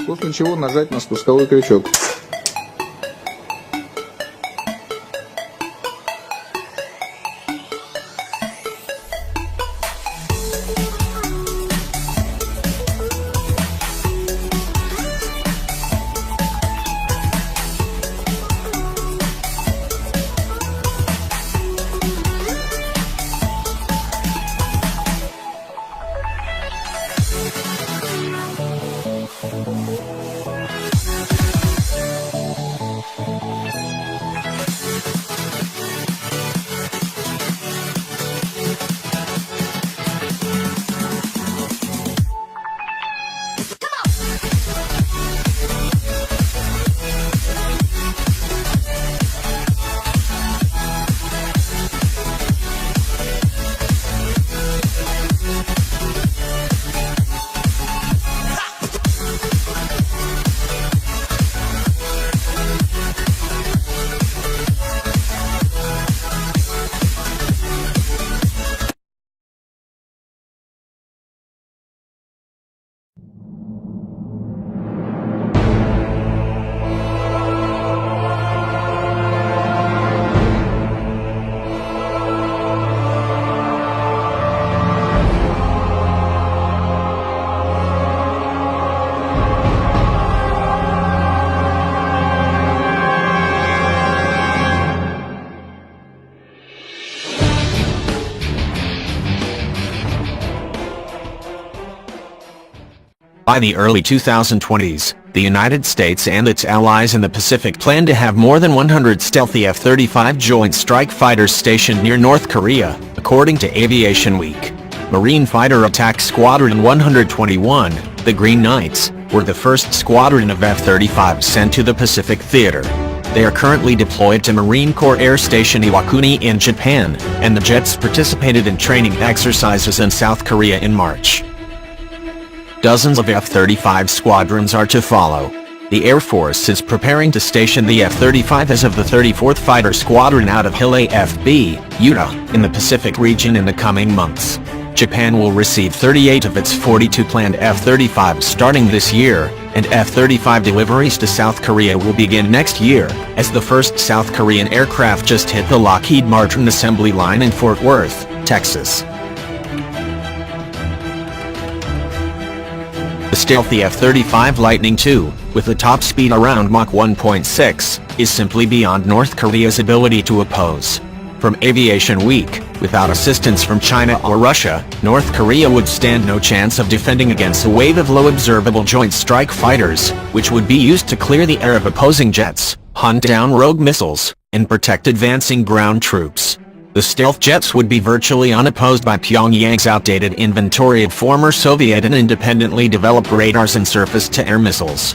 после чего нажать на спусковой крючок. By the early 2020s, the United States and its allies in the Pacific plan to have more than 100 stealthy F-35 Joint Strike Fighters stationed near North Korea, according to Aviation Week. Marine Fighter Attack Squadron 121, the Green Knights, were the first squadron of F-35 sent to the Pacific Theater. They are currently deployed to Marine Corps Air Station Iwakuni in Japan, and the jets participated in training exercises in South Korea in March. Dozens of F-35 squadrons are to follow. The Air Force is preparing to station the F-35 as of the 34th Fighter Squadron out of Hayde AFB, Utah, in the Pacific region in the coming months. Japan will receive 38 of its 42 planned F-35s starting this year, and F-35 deliveries to South Korea will begin next year, as the first South Korean aircraft just hit the Lockheed Martin assembly line in Fort Worth, Texas. The stealthy F-35 Lightning II, with a top speed around Mach 1.6, is simply beyond North Korea's ability to oppose. From Aviation Week, without assistance from China or Russia, North Korea would stand no chance of defending against a wave of low-observable Joint Strike Fighters, which would be used to clear the air of opposing jets, hunt down rogue missiles, and protect advancing ground troops. The stealth jets would be virtually unopposed by Pyongyang's outdated inventory of former Soviet and independently developed radars and surface-to-air missiles.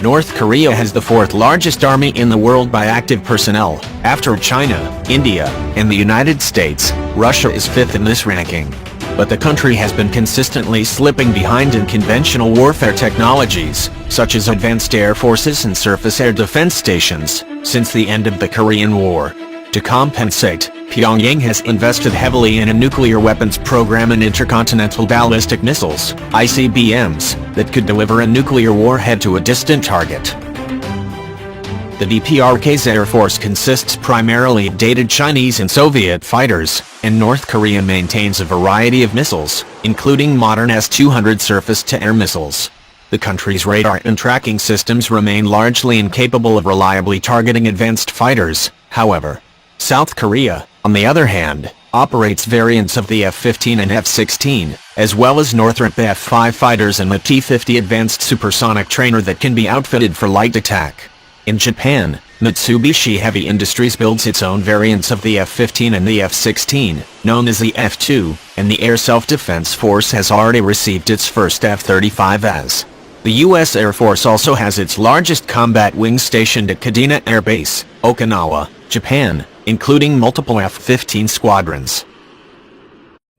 North Korea has the fourth largest army in the world by active personnel. After China, India, and the United States, Russia is fifth in this ranking. But the country has been consistently slipping behind in conventional warfare technologies, such as advanced air forces and surface air defense stations, since the end of the Korean War. To compensate, Pyongyang has invested heavily in a nuclear weapons program and intercontinental ballistic missiles, ICBMs, that could deliver a nuclear warhead to a distant target. The DPRK's Air Force consists primarily of dated Chinese and Soviet fighters, and North Korea maintains a variety of missiles, including modern S-200 surface-to-air missiles. The country's radar and tracking systems remain largely incapable of reliably targeting advanced fighters, however. South Korea, on the other hand, operates variants of the F-15 and F-16, as well as Northrop F-5 fighters and the T-50 advanced supersonic trainer that can be outfitted for light attack. In Japan, Mitsubishi Heavy Industries builds its own variants of the F-15 and the F-16, known as the F-2, and the Air Self-Defense Force has already received its first F-35 as. The U.S. Air Force also has its largest combat wing stationed at Kadena Air Base, Okinawa, Japan, including multiple F-15 squadrons.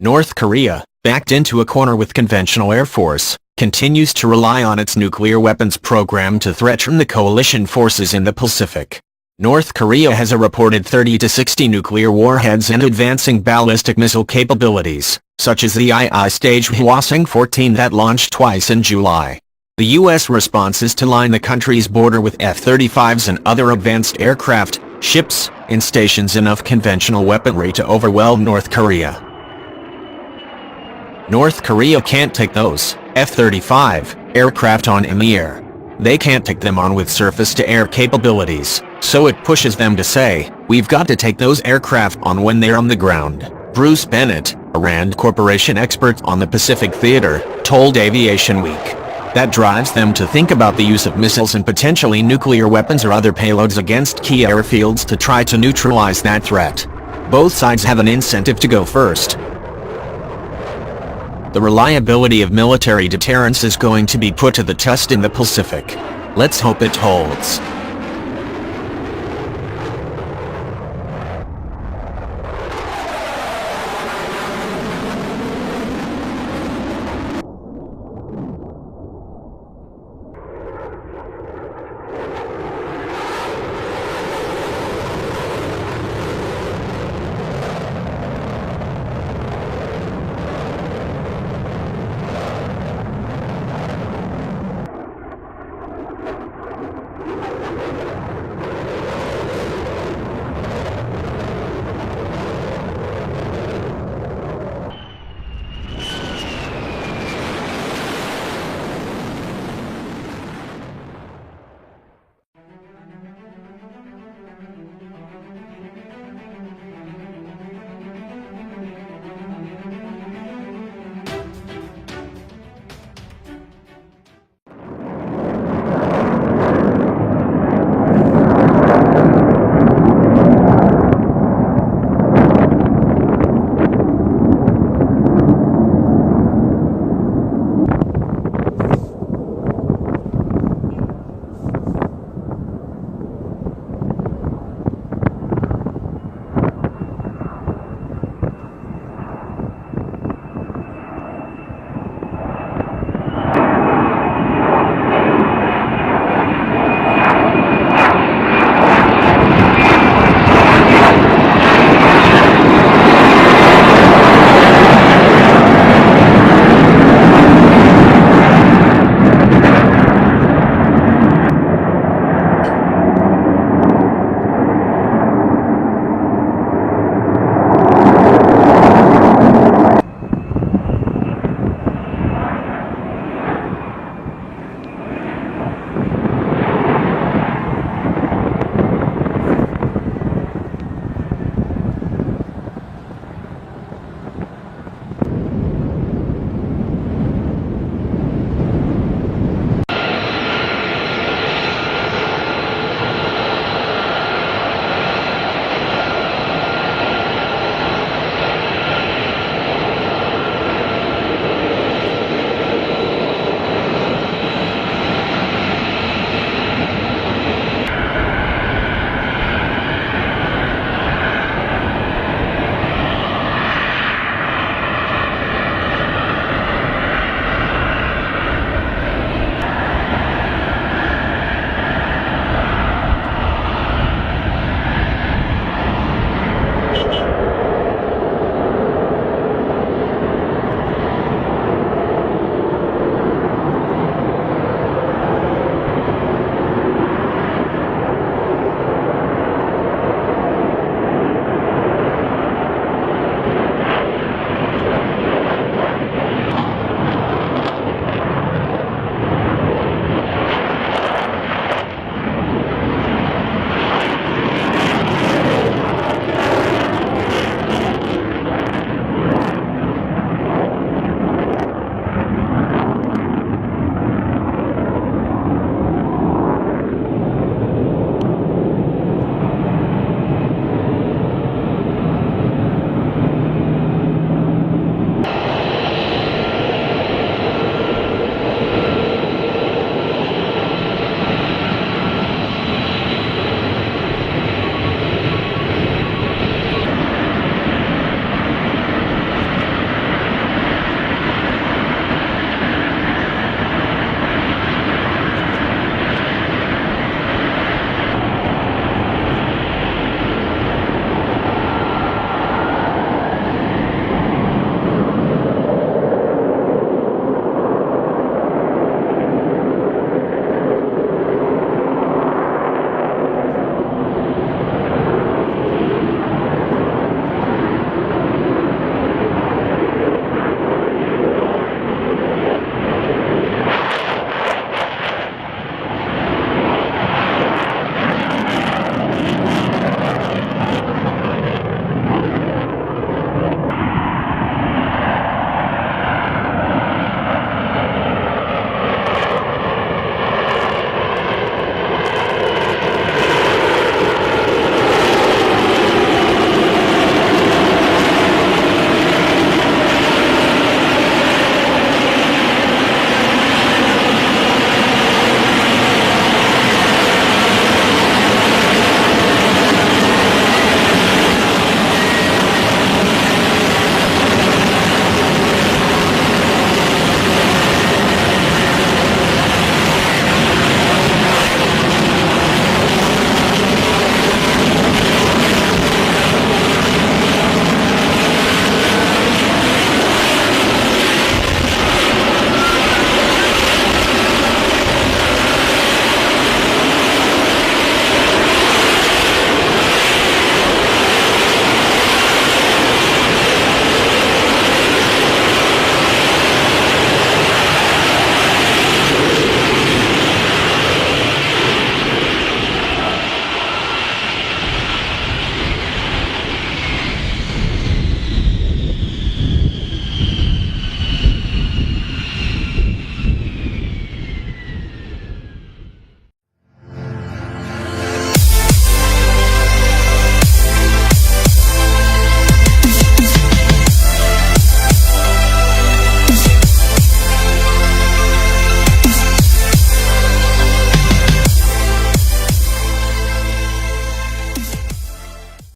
North Korea, backed into a corner with conventional Air Force, continues to rely on its nuclear weapons program to threaten the coalition forces in the Pacific. North Korea has a reported 30 to 60 nuclear warheads and advancing ballistic missile capabilities, such as the II stage Hwasong-14 that launched twice in July. The U.S. response is to line the country's border with F-35s and other advanced aircraft, ships, and stations enough conventional weaponry to overwhelm North Korea. North Korea can't take those F-35 aircraft on in the air. They can't take them on with surface-to-air capabilities, so it pushes them to say, we've got to take those aircraft on when they're on the ground. Bruce Bennett, a RAND Corporation expert on the Pacific Theater, told Aviation Week. That drives them to think about the use of missiles and potentially nuclear weapons or other payloads against key airfields to try to neutralize that threat. Both sides have an incentive to go first. The reliability of military deterrence is going to be put to the test in the Pacific. Let's hope it holds.